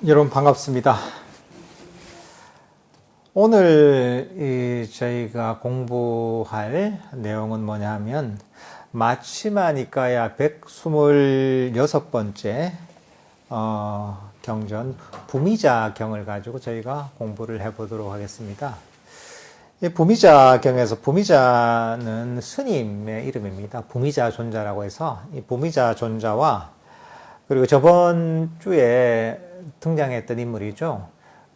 여러분 반갑습니다. 오늘 저희가 공부할 내용은 뭐냐 하면 마치마니까야 126번째 경전 부미자경을 가지고 저희가 공부를 해보도록 하겠습니다. 이 부미자경에서 부미자는 스님의 이름입니다. 부미자존자라고 해서 이 부미자존자와 그리고 저번 주에 등장했던 인물이죠.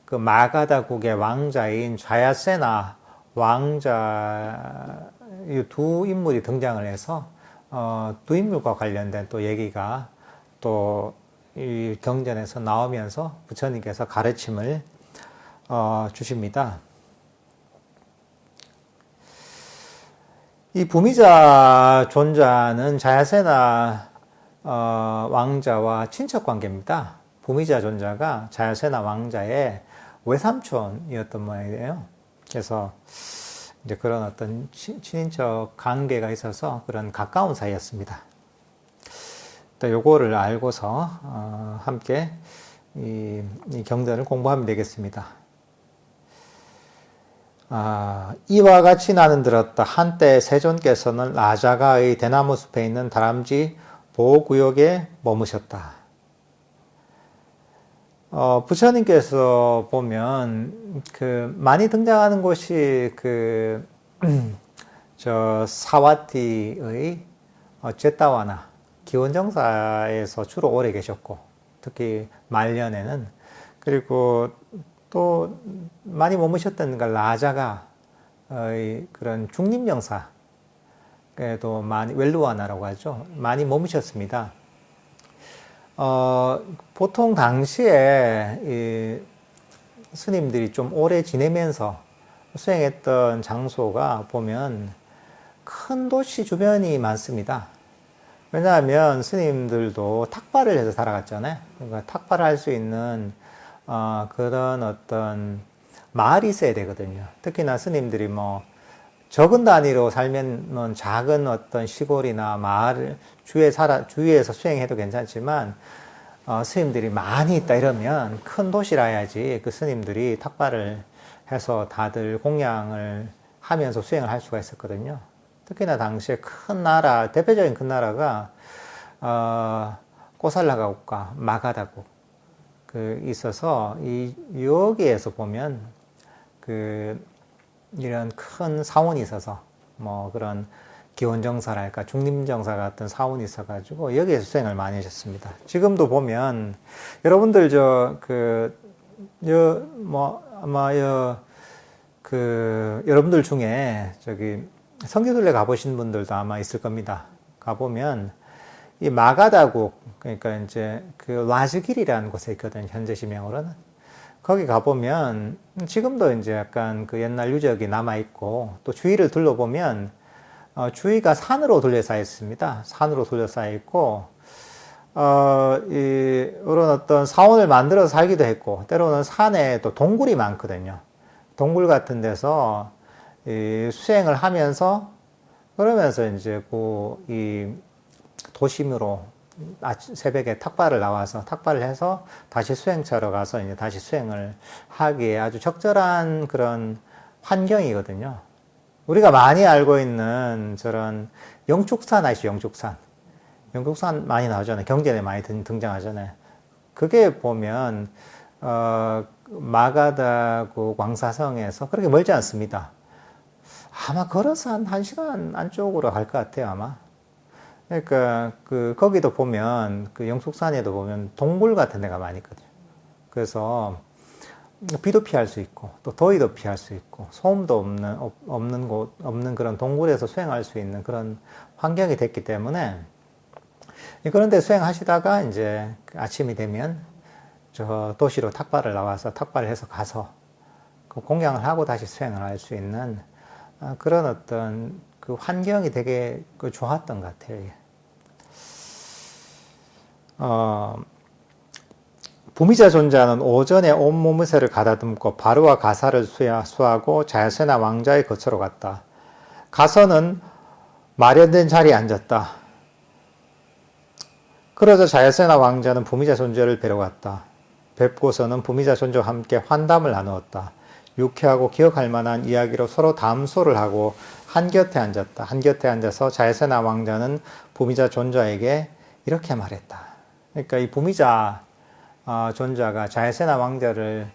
그 마가다국의 왕자인 자야세나 왕자 이 두 인물이 등장을 해서 두 인물과 관련된 또 얘기가 또 이 경전에서 나오면서 부처님께서 가르침을 주십니다. 이 부미자 존자는 자야세나 왕자와 친척 관계입니다. 부미자 존자가 자야세나 왕자의 외삼촌이었던 모양이에요. 그래서 이제 그런 어떤 친인척 관계가 있어서 그런 가까운 사이였습니다. 요거를 알고서 함께 이 경전을 공부하면 되겠습니다. 이와 같이 나는 들었다. 한때 세존께서는 라자가의 대나무 숲에 있는 다람쥐 보호구역에 머무셨다. 부처님께서 보면 많이 등장하는 곳이 사와티의 제타와나 기원정사에서 주로 오래 계셨고, 특히 말년에는 그리고 또 많이 머무셨던 라자가의 그런 중림명사 또 많이 웰루와나라고 하죠. 많이 머무셨습니다. 보통 당시에 이 스님들이 좀 오래 지내면서 수행했던 장소가 보면 큰 도시 주변이 많습니다. 왜냐하면 스님들도 탁발을 해서 살아갔잖아요. 그러니까 탁발을 할 수 있는 그런 어떤 마을이 있어야 되거든요. 특히나 스님들이 적은 단위로 살면 작은 어떤 시골이나 마을 주위에서 수행해도 괜찮지만 스님들이 많이 있다 이러면 큰 도시라 해야지 그 스님들이 탁발을 해서 다들 공양을 하면서 수행을 할 수가 있었거든요. 특히나 당시에 큰 나라, 대표적인 큰 나라가 꼬살라가국과 마가다국 있어서 여기에서 보면 이런 큰 사원이 있어서 그런 기원정사랄까 중림정사 같은 사원이 있어가지고 여기에서 수행을 많이 하셨습니다. 지금도 보면 여러분들 여러분들 중에 성지순례 가보신 분들도 아마 있을 겁니다. 가보면 이 마가다국, 그러니까 이제 라즈길이라는 곳에 있거든요. 현재 지명으로는. 거기 가보면 지금도 이제 약간 옛날 유적이 남아있고 또 주위를 둘러보면 주위가 산으로 둘러싸여 있습니다. 산으로 둘러싸여 있고 이런 어떤 사원을 만들어서 살기도 했고 때로는 산에 또 동굴이 많거든요. 동굴 같은 데서 수행을 하면서 그러면서 이제 이 도심으로 새벽에 탁발을 나와서 탁발을 해서 다시 수행차로 가서 이제 다시 수행을 하기에 아주 적절한 그런 환경이거든요. 우리가 많이 알고 있는 저런 영축산 아시죠? 영축산. 영축산 많이 나오잖아요. 경전에 많이 등장하잖아요. 그게 보면 마가다국 왕사성에서 그렇게 멀지 않습니다. 아마 걸어서 한 1시간 안쪽으로 갈 것 같아요, 아마. 그러니까, 거기도 보면, 영숙산에도 보면 동굴 같은 데가 많이 있거든요. 그래서, 비도 피할 수 있고, 또 더위도 피할 수 있고, 소음도 없는 그런 동굴에서 수행할 수 있는 그런 환경이 됐기 때문에, 그런데 수행하시다가 이제 아침이 되면, 저 도시로 탁발을 나와서 탁발을 해서 가서, 공양을 하고 다시 수행을 할 수 있는 그런 어떤 환경이 되게 좋았던 것 같아요. 부미자 존자는 오전에 온몸의새를 가다듬고 바루와 가사를 수하고 자야세나 왕자의 거처로 갔다. 가서는 마련된 자리에 앉았다. 그러자 자야세나 왕자는 부미자 존자를 뵈러 갔다. 뵙고서는 부미자 존자와 함께 환담을 나누었다. 유쾌하고 기억할 만한 이야기로 서로 담소를 하고 한곁에 앉았다. 한곁에 앉아서 자야세나 왕자는 부미자 존자에게 이렇게 말했다. 그러니까 이 부미자 존자가 자야세나 왕자를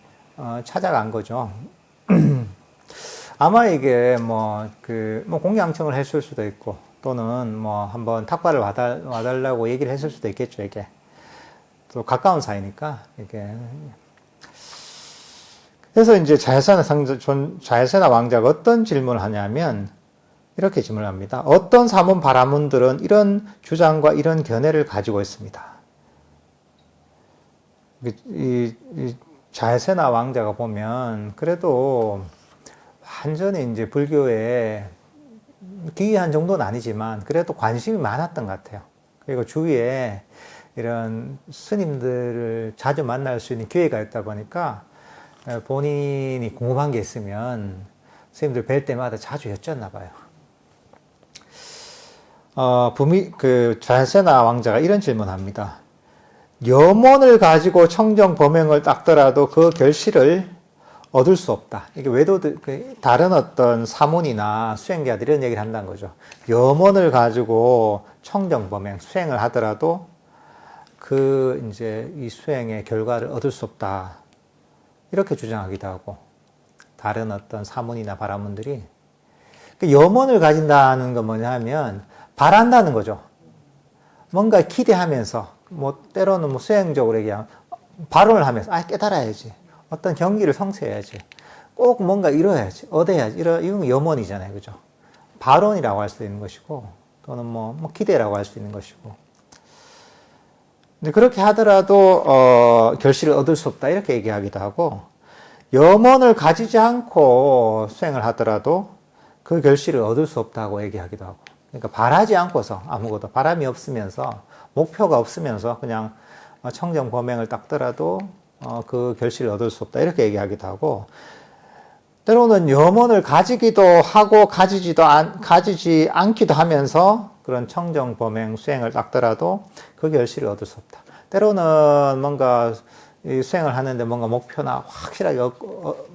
찾아간 거죠. 아마 이게 뭐 공양청을 했을 수도 있고, 또는 뭐 한번 탁발을 와달라고 얘기를 했을 수도 있겠죠, 이게. 또 가까운 사이니까, 이게. 그래서 이제 자야세나 왕자가 어떤 질문을 하냐면, 이렇게 질문을 합니다. 어떤 사문 바라문들은 이런 주장과 이런 견해를 가지고 있습니다. 이 자야세나 왕자가 보면, 그래도 완전히 이제 불교에 기이한 정도는 아니지만 그래도 관심이 많았던 것 같아요. 그리고 주위에 이런 스님들을 자주 만날 수 있는 기회가 있다 보니까 본인이 궁금한 게 있으면 스님들 뵐 때마다 자주 여쭙나 봐요. 자야세나 왕자가 이런 질문을 합니다. 염원을 가지고 청정 범행을 닦더라도 그 결실을 얻을 수 없다. 이게 다른 어떤 사문이나 수행자들이 이런 얘기를 한다는 거죠. 염원을 가지고 청정 범행, 수행을 하더라도 이 수행의 결과를 얻을 수 없다. 이렇게 주장하기도 하고, 다른 어떤 사문이나 바라문들이. 염원을 가진다는 건 뭐냐면, 바란다는 거죠. 뭔가 기대하면서, 때로는 수행적으로 얘기하면, 발언을 하면서, 깨달아야지. 어떤 경기를 성취해야지. 꼭 뭔가 이뤄야지. 얻어야지. 이건 염원이잖아요. 그죠? 발언이라고 할 수도 있는 것이고, 또는 기대라고 할 수 있는 것이고. 근데 그렇게 하더라도, 결실을 얻을 수 없다. 이렇게 얘기하기도 하고, 염원을 가지지 않고 수행을 하더라도 그 결실을 얻을 수 없다고 얘기하기도 하고. 그러니까 바라지 않고서 아무것도 바람이 없으면서, 목표가 없으면서 그냥 청정 범행을 닦더라도 그 결실을 얻을 수 없다. 이렇게 얘기하기도 하고, 때로는 염원을 가지기도 하고 가지지 않기도 하면서 그런 청정 범행 수행을 닦더라도 그 결실을 얻을 수 없다. 때로는 뭔가 이 수행을 하는데 뭔가 목표나 확실하게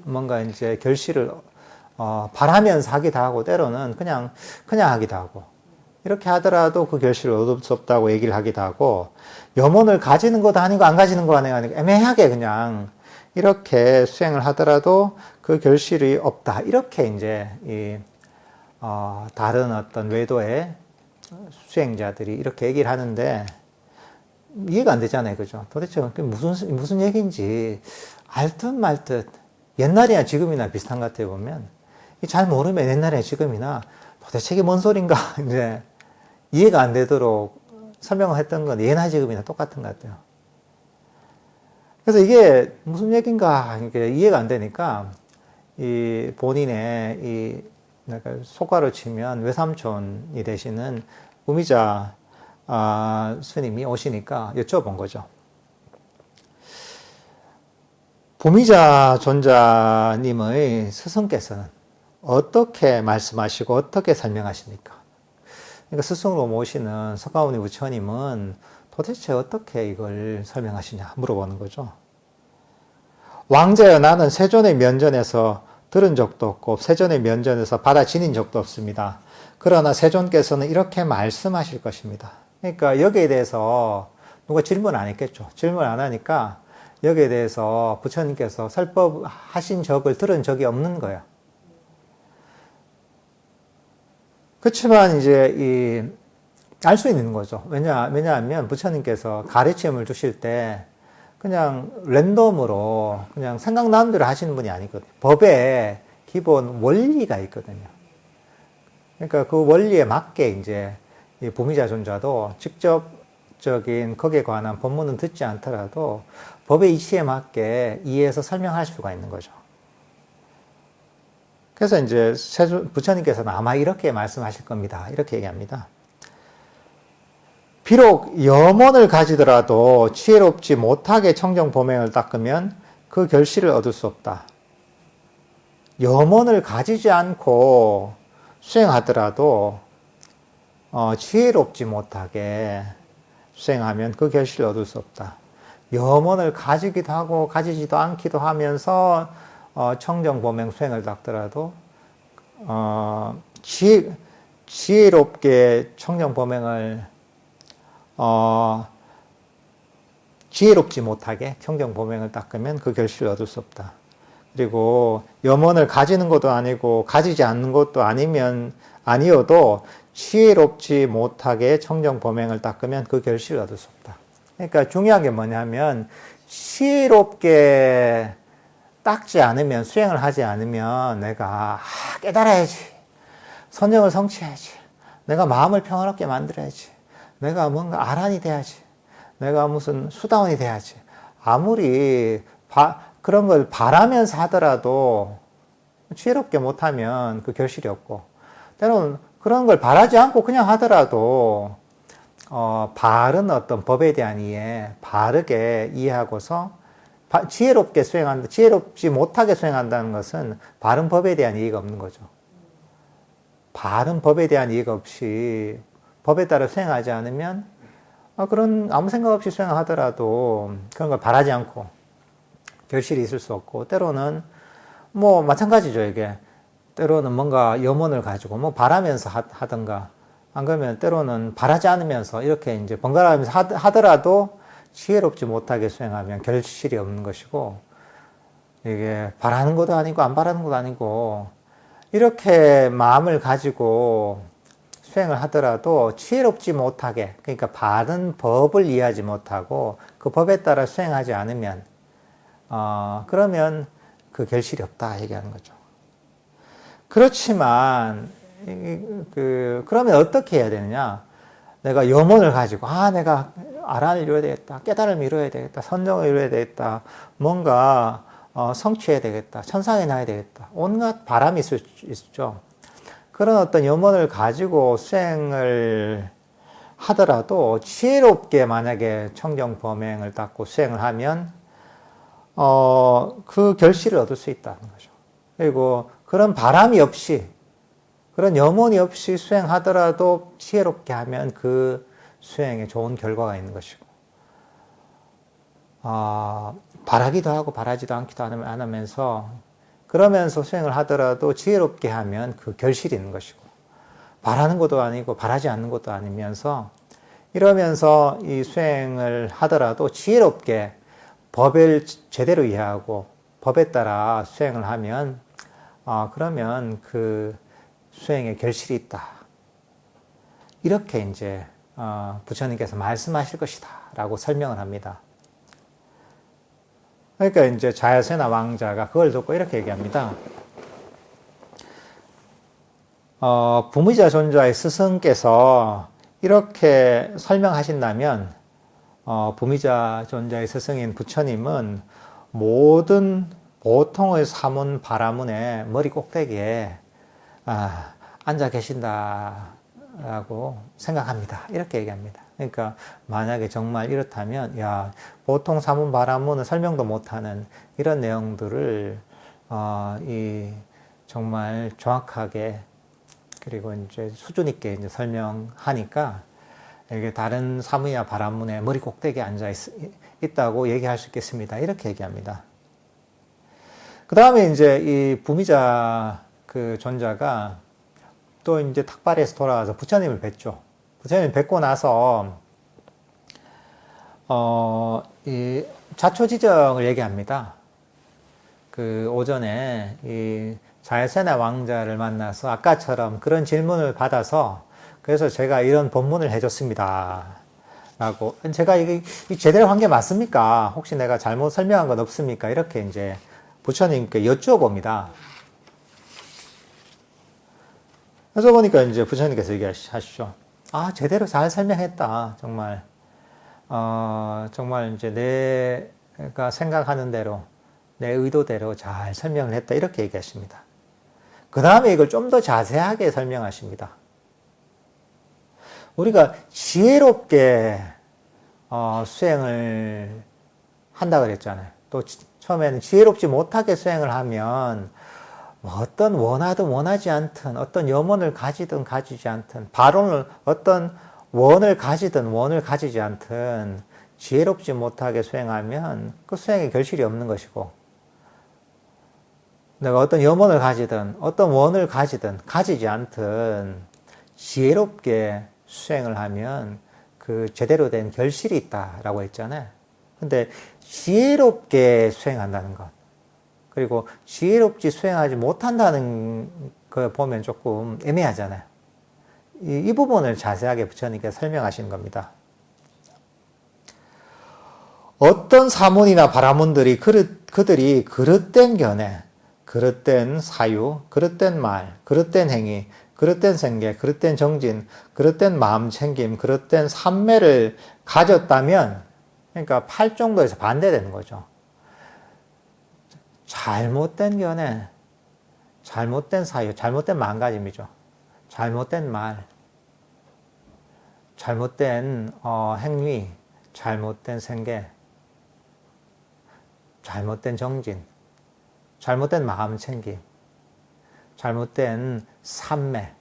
뭔가 이제 결실을 바라면서 하기도 하고, 때로는 그냥 하기도 하고, 이렇게 하더라도 그 결실을 얻을 수 없다고 얘기를 하기도 하고, 염원을 가지는 것도 아니고 안 가지는 것도 아니고 애매하게 그냥 이렇게 수행을 하더라도 그 결실이 없다. 이렇게 이제 다른 어떤 외도의 수행자들이 이렇게 얘기를 하는데 이해가 안 되잖아요. 그죠? 도대체 그게 무슨 얘기인지 알 듯 말 듯, 옛날이나 지금이나 비슷한 것 같아요. 보면 잘 모르면 옛날이나 지금이나 도대체 이게 뭔 소린가 이제 이해가 안 되도록 설명을 했던 건 예나 지금이나 똑같은 것 같아요. 그래서 이게 무슨 얘기인가 이해가 안 되니까 이 본인의 소가로 치면 외삼촌이 되시는 부미자 스님이 오시니까 여쭤본 거죠. 부미자 존자님의 스승께서는 어떻게 말씀하시고 어떻게 설명하십니까? 그러니까 스승으로 모시는 석가모니 부처님은 도대체 어떻게 이걸 설명하시냐 물어보는 거죠. 왕자여, 나는 세존의 면전에서 들은 적도 없고 세존의 면전에서 받아 지닌 적도 없습니다. 그러나 세존께서는 이렇게 말씀하실 것입니다. 그러니까 여기에 대해서 누가 질문 안 했겠죠. 질문 안 하니까 여기에 대해서 부처님께서 설법하신 적을 들은 적이 없는 거예요. 그렇지만 이제 알 수 있는 거죠. 왜냐하면 부처님께서 가르침을 주실 때 그냥 랜덤으로 그냥 생각나는 대로 하시는 분이 아니거든요. 법에 기본 원리가 있거든요. 그러니까 그 원리에 맞게 이제 이 부미자 존자도 직접적인 거기에 관한 법문은 듣지 않더라도 법의 이치에 맞게 이해해서 설명할 수가 있는 거죠. 그래서 이제 부처님께서는 아마 이렇게 말씀하실 겁니다. 이렇게 얘기합니다. 비록 염원을 가지더라도 지혜롭지 못하게 청정 범행을 닦으면 그 결실을 얻을 수 없다. 염원을 가지지 않고 수행하더라도 지혜롭지 못하게 수행하면 그 결실을 얻을 수 없다. 염원을 가지기도 하고 가지지도 않기도 하면서 청정보명 수행을 닦더라도 지혜롭게 청정보명을 지혜롭지 못하게 청정보명을 닦으면 그 결실을 얻을 수 없다. 그리고 염원을 가지는 것도 아니고 가지지 않는 것도 아니어도 지혜롭지 못하게 청정보명을 닦으면 그 결실을 얻을 수 없다. 그러니까 중요한 게 뭐냐면 지혜롭게 닦지 않으면, 수행을 하지 않으면 내가 깨달아야지, 선정을 성취해야지, 내가 마음을 평화롭게 만들어야지, 내가 뭔가 아란이 돼야지, 내가 무슨 수다원이 돼야지, 아무리 그런 걸 바라면서 하더라도 지혜롭게 못하면 그 결실이 없고, 때로는 그런 걸 바라지 않고 그냥 하더라도 바른 어떤 법에 대한 이해, 바르게 이해하고서 지혜롭게 수행한다, 지혜롭지 못하게 수행한다는 것은 바른 법에 대한 이해가 없는 거죠. 바른 법에 대한 이해가 없이 법에 따라 수행하지 않으면 그런 아무 생각 없이 수행하더라도 그런 걸 바라지 않고 결실이 있을 수 없고, 때로는 뭐 마찬가지죠. 이게 때로는 뭔가 염원을 가지고 뭐 바라면서 하든가, 안 그러면 때로는 바라지 않으면서 이렇게 이제 번갈아가면서 하더라도 지혜롭지 못하게 수행하면 결실이 없는 것이고, 이게 바라는 것도 아니고 안 바라는 것도 아니고 이렇게 마음을 가지고 수행을 하더라도 지혜롭지 못하게, 그러니까 바른 법을 이해하지 못하고 그 법에 따라 수행하지 않으면 그러면 그 결실이 없다 얘기하는 거죠. 그렇지만 그러면 어떻게 해야 되느냐? 내가 염원을 가지고 내가 아란을 이루어야 되겠다, 깨달음을 이루어야 되겠다, 선정을 이루어야 되겠다, 뭔가 성취해야 되겠다, 천상에 나야 되겠다, 온갖 바람이 있을 수 있죠. 그런 어떤 염원을 가지고 수행을 하더라도 지혜롭게 만약에 청정범행을 닦고 수행을 하면 그 결실을 얻을 수 있다는 거죠. 그리고 그런 바람이 없이, 그런 염원이 없이 수행하더라도 지혜롭게 하면 그 수행에 좋은 결과가 있는 것이고, 바라기도 하고 바라지도 않기도 안 하면서 그러면서 수행을 하더라도 지혜롭게 하면 그 결실이 있는 것이고, 바라는 것도 아니고 바라지 않는 것도 아니면서 이러면서 이 수행을 하더라도 지혜롭게 법을 제대로 이해하고 법에 따라 수행을 하면 그러면 그 수행에 결실이 있다. 이렇게 이제 부처님께서 말씀하실 것이다 라고 설명을 합니다. 그러니까 이제 자야세나 왕자가 그걸 듣고 이렇게 얘기합니다. 부미자 존자의 스승께서 이렇게 설명하신다면 부미자 존자의 스승인 부처님은 모든 보통의 사문 바라문의 머리 꼭대기에 앉아 계신다라고 생각합니다. 이렇게 얘기합니다. 그러니까 만약에 정말 이렇다면 보통 사문 바라문은 설명도 못하는 이런 내용들을 정말 정확하게 그리고 이제 수준 있게 이제 설명하니까 이게 다른 사문이나 바라문의 머리 꼭대기에 앉아 있다고 얘기할 수 있겠습니다. 이렇게 얘기합니다. 그 다음에 이제 이 부미자 그 존자가 또 이제 탁발에서 돌아와서 부처님을 뵙죠. 부처님을 뵙고 나서 이 자초지정을 얘기합니다. 그 오전에 이 자야세나 왕자를 만나서 아까처럼 그런 질문을 받아서 그래서 제가 이런 본문을 해줬습니다. 라고 제가 이게 제대로 한 게 맞습니까? 혹시 내가 잘못 설명한 건 없습니까? 이렇게 이제 부처님께 여쭈어봅니다. 그래서 보니까 이제 부처님께서 얘기하시죠. 제대로 잘 설명했다. 정말. 정말 이제 내가 생각하는 대로, 내 의도대로 잘 설명을 했다. 이렇게 얘기하십니다. 그 다음에 이걸 좀 더 자세하게 설명하십니다. 우리가 지혜롭게 수행을 한다 그랬잖아요. 또 처음에는 지혜롭지 못하게 수행을 하면 어떤 원하든 원하지 않든 어떤 염원을 가지든 가지지 않든 바론을 어떤 원을 가지든 원을 가지지 않든 지혜롭지 못하게 수행하면 그 수행에 결실이 없는 것이고, 내가 어떤 염원을 가지든 어떤 원을 가지든 가지지 않든 지혜롭게 수행을 하면 그 제대로 된 결실이 있다라고 했잖아요. 근데 지혜롭게 수행한다는 것, 그리고 지혜롭지 수행하지 못한다는 거 보면 조금 애매하잖아요. 이 부분을 자세하게 부처님께 설명하시는 겁니다. 어떤 사문이나 바라문들이 그들이 그릇된 견해, 그릇된 사유, 그릇된 말, 그릇된 행위, 그릇된 생계, 그릇된 정진, 그릇된 마음 챙김, 그릇된 삼매를 가졌다면, 그러니까 팔정도에서 반대되는 거죠. 잘못된 견해, 잘못된 사유, 잘못된 마음가짐이죠. 잘못된 말, 잘못된 행위, 잘못된 생계, 잘못된 정진, 잘못된 마음 챙김, 잘못된 삼매를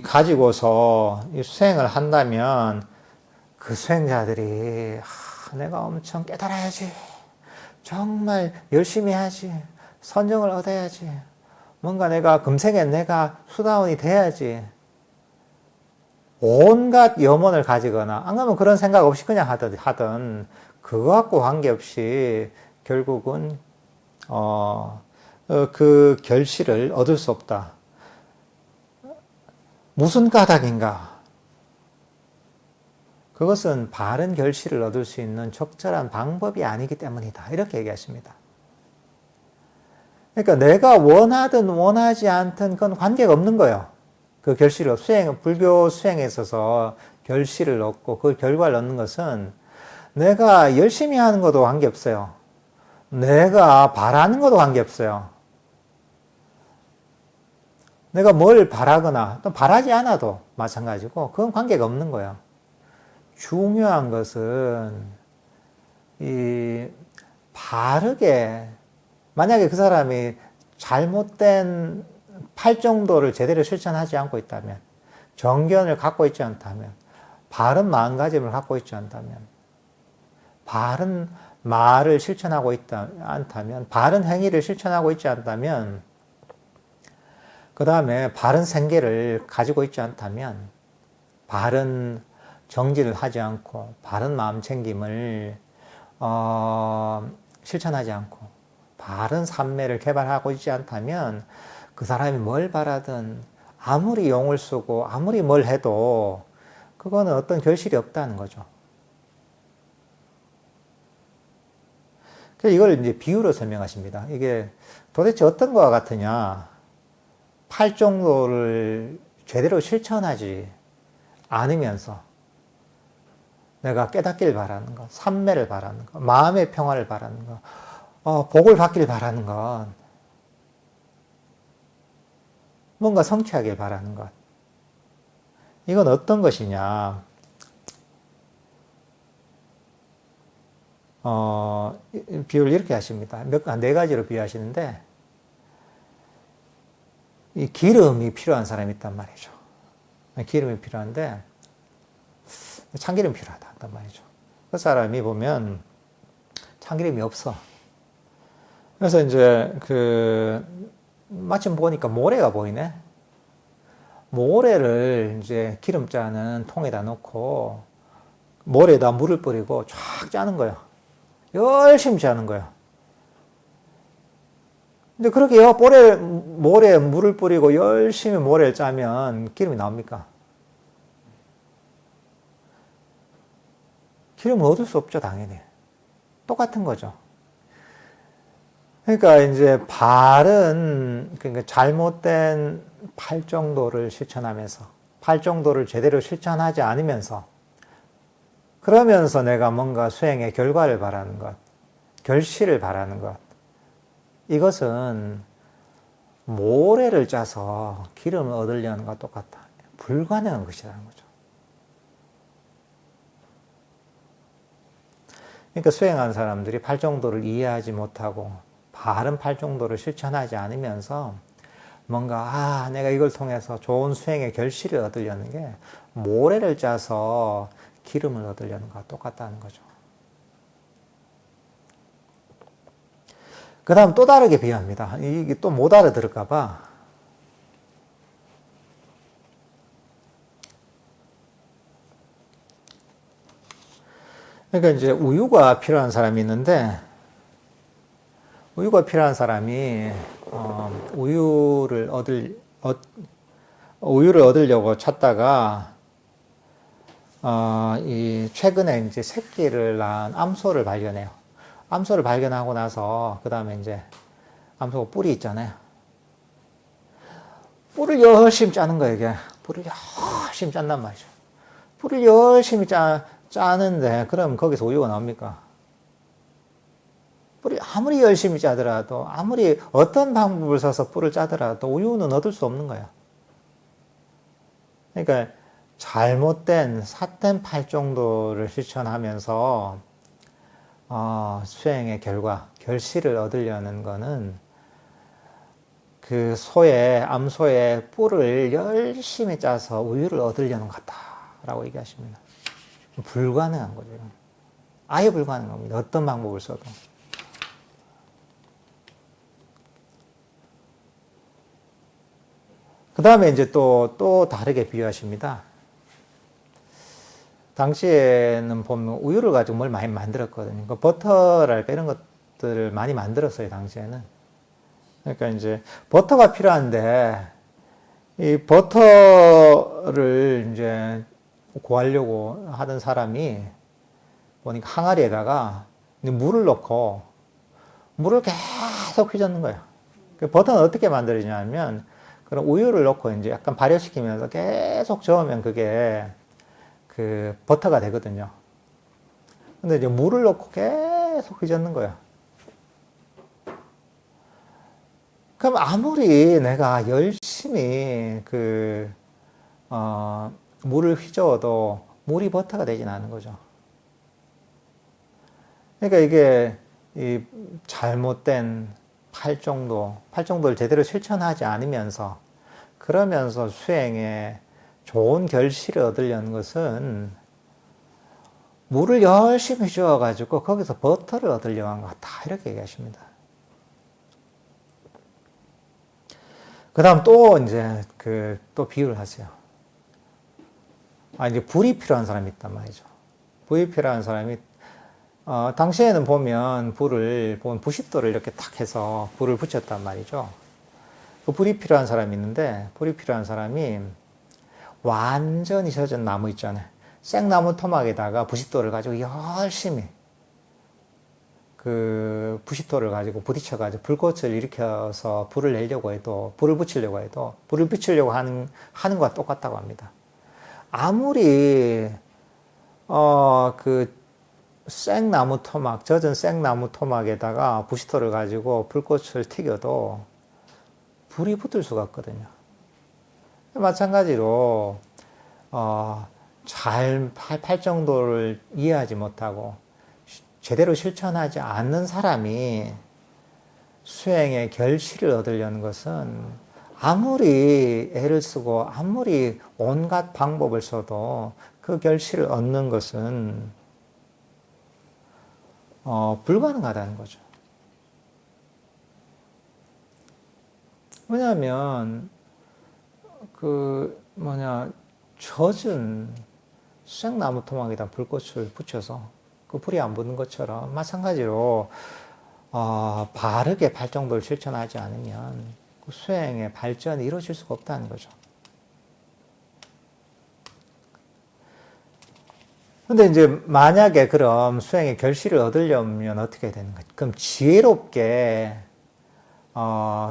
가지고서 이 수행을 한다면 그 수행자들이 내가 엄청 깨달아야지, 정말 열심히 해야지, 선정을 얻어야지, 뭔가 내가 금생에 내가 수다원이 돼야지, 온갖 염원을 가지거나 안 그러면 그런 생각 없이 그냥 하든 그거 갖고 관계없이 결국은 그 결실을 얻을 수 없다. 무슨 까닭인가? 그것은 바른 결실을 얻을 수 있는 적절한 방법이 아니기 때문이다. 이렇게 얘기하십니다. 그러니까 내가 원하든 원하지 않든 그건 관계가 없는 거예요. 그 결실을, 불교 수행에 있어서 결실을 얻고 그 결과를 얻는 것은 내가 열심히 하는 것도 관계없어요. 내가 바라는 것도 관계없어요. 내가 뭘 바라거나 또 바라지 않아도 마찬가지고 그건 관계가 없는 거예요. 중요한 것은 바르게, 만약에 그 사람이 잘못된 팔정도를 제대로 실천하지 않고 있다면, 정견을 갖고 있지 않다면, 바른 마음가짐을 갖고 있지 않다면, 바른 말을 실천하고 않다면, 바른 행위를 실천하고 있지 않다면, 그 다음에 바른 생계를 가지고 있지 않다면, 바른 정진을 하지 않고, 바른 마음 챙김을 실천하지 않고, 바른 삼매를 개발하고 있지 않다면, 그 사람이 뭘 바라든 아무리 용을 쓰고 아무리 뭘 해도 그거는 어떤 결실이 없다는 거죠. 그래서 이걸 이제 비유로 설명하십니다. 이게 도대체 어떤 거와 같으냐? 팔정도를 제대로 실천하지 않으면서 내가 깨닫기를 바라는 것, 삼매를 바라는 것, 마음의 평화를 바라는 것, 복을 받기를 바라는 것, 뭔가 성취하길 바라는 것. 이건 어떤 것이냐? 비유를 이렇게 하십니다. 네 가지로 비유하시는데, 이 기름이 필요한 사람이 있단 말이죠. 기름이 필요한데, 참기름이 필요하단 말이죠. 그 사람이 보면 참기름이 없어. 그래서 이제 마침 보니까 모래가 보이네. 모래를 이제 기름 짜는 통에다 넣고 모래에다 물을 뿌리고 쫙 짜는 거예요. 열심히 짜는 거예요. 근데 그렇게 모래에 물을 뿌리고 열심히 모래를 짜면 기름이 나옵니까? 기름을 얻을 수 없죠, 당연히. 똑같은 거죠. 그러니까 이제 그러니까 잘못된 팔정도를 실천하면서, 팔정도를 제대로 실천하지 않으면서, 그러면서 내가 뭔가 수행의 결과를 바라는 것, 결실을 바라는 것, 이것은 모래를 짜서 기름을 얻으려는 것과 똑같다. 불가능한 것이라는 거죠. 그러니까 수행하는 사람들이 팔정도를 이해하지 못하고 바른 팔정도를 실천하지 않으면서 뭔가 내가 이걸 통해서 좋은 수행의 결실을 얻으려는 게 모래를 짜서 기름을 얻으려는 거와 똑같다는 거죠. 그 다음 또 다르게 비유합니다. 이게 또 못 알아들을까 봐. 그러니까 이제 우유가 필요한 사람이 있는데, 우유가 필요한 사람이 우유를 얻으려고 찾다가 이 최근에 이제 새끼를 낳은 암소를 발견해요. 암소를 발견하고 나서 그 다음에 이제 암소 뿔이 있잖아요. 뿔을 열심히 짜는 거예요, 이게. 뿔을 열심히 짠단 말이죠. 뿔을 열심히 짜는데 그럼 거기서 우유가 나옵니까? 뿔이 아무리 열심히 짜더라도, 아무리 어떤 방법을 써서 뿔을 짜더라도 우유는 얻을 수 없는 거예요. 그러니까 잘못된 삿된 팔정도를 실천하면서 수행의 결과, 결실을 얻으려는 거는 그 암소의 뿔을 열심히 짜서 우유를 얻으려는 것 같다라고 얘기하십니다. 불가능한 거죠. 아예 불가능한 겁니다. 어떤 방법을 써도. 그 다음에 이제 또 다르게 비유하십니다. 당시에는 보면 우유를 가지고 뭘 많이 만들었거든요. 그 버터랄까 이런 것들을 많이 만들었어요, 당시에는. 그러니까 이제 버터가 필요한데, 이 버터를 이제 구하려고 하던 사람이 보니까 항아리에다가 물을 넣고 물을 계속 휘젓는 거예요. 그 버터는 어떻게 만들어지냐면, 그런 우유를 넣고 이제 약간 발효시키면서 계속 저으면 그게 그 버터가 되거든요. 근데 이제 물을 넣고 계속 휘젓는 거예요. 그럼 아무리 내가 열심히 물을 휘저어도 물이 버터가 되진 않는 거죠. 그러니까 이게 이 잘못된 팔정도를 제대로 실천하지 않으면서, 그러면서 수행에 좋은 결실을 얻으려는 것은 물을 열심히 휘저어가지고 거기서 버터를 얻으려고 한 것 같다. 이렇게 얘기하십니다. 그 다음 또 이제 또 비유를 하세요. 이제 불이 필요한 사람이 있단 말이죠. 불이 필요한 사람이, 당시에는 보면 부싯돌을 이렇게 탁 해서 불을 붙였단 말이죠. 그 불이 필요한 사람이 있는데, 불이 필요한 사람이 완전히 젖은 나무 있잖아요. 생나무 토막에다가 부싯돌을 가지고 열심히 그 부싯돌을 가지고 부딪혀가지고 불꽃을 일으켜서 불을 내려고 해도, 불을 붙이려고 하는 것과 똑같다고 합니다. 아무리 젖은 생나무 토막에다가 부싯돌을 가지고 불꽃을 튀겨도 불이 붙을 수가 없거든요. 마찬가지로 팔정도를 이해하지 못하고 제대로 실천하지 않는 사람이 수행의 결실을 얻으려는 것은 아무리 애를 쓰고 아무리 온갖 방법을 써도 그 결실을 얻는 것은 불가능하다는 거죠. 왜냐하면 젖은 생나무 토막에다 불꽃을 붙여서 그 불이 안 붙는 것처럼, 마찬가지로 바르게 팔정도를 실천하지 않으면 그 수행의 발전이 이루어질 수가 없다는 거죠. 근데 이제 만약에 그럼 수행의 결실을 얻으려면 어떻게 되는 거죠? 그럼 지혜롭게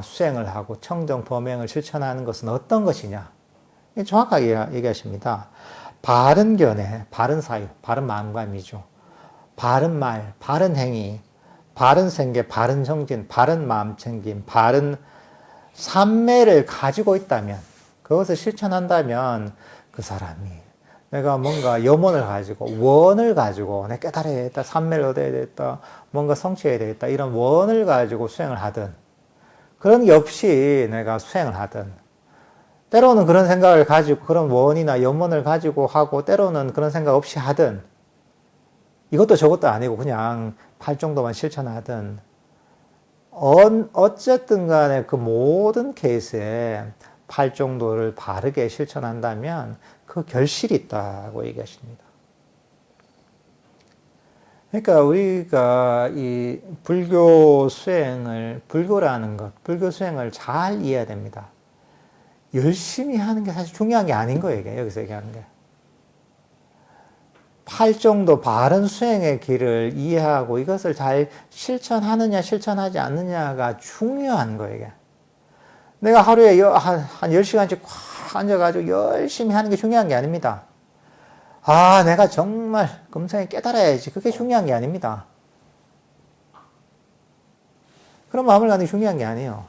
수행을 하고 청정 범행을 실천하는 것은 어떤 것이냐? 정확하게 얘기하십니다. 바른 견해, 바른 사유, 바른 마음가짐이죠. 바른 말, 바른 행위, 바른 생계, 바른 정진, 바른 마음 챙김, 바른 삼매를 가지고 있다면, 그것을 실천한다면 그 사람이 내가 뭔가 염원을 가지고, 원을 가지고, 내가 깨달아야 되겠다, 삼매를 얻어야 되겠다, 뭔가 성취해야 되겠다, 이런 원을 가지고 수행을 하든, 그런 게 없이 내가 수행을 하든, 때로는 그런 생각을 가지고, 그런 원이나 염원을 가지고 하고, 때로는 그런 생각 없이 하든, 이것도 저것도 아니고 그냥 팔 정도만 실천하든, 어쨌든 간에 그 모든 케이스에 팔 정도를 바르게 실천한다면 그 결실이 있다고 얘기하십니다. 그러니까 우리가 이 불교 수행을 잘 이해해야 됩니다. 열심히 하는 게 사실 중요한 게 아닌 거예요, 이게. 여기서 얘기하는 게. 팔 정도 바른 수행의 길을 이해하고 이것을 잘 실천하느냐, 실천하지 않느냐가 중요한 거예요, 이게. 내가 하루에 한 10시간씩 꽉 앉아가지고 열심히 하는 게 중요한 게 아닙니다. 아, 내가 정말 금생에 깨달아야지. 그게 중요한 게 아닙니다. 그런 마음을 갖는 게 중요한 게 아니에요.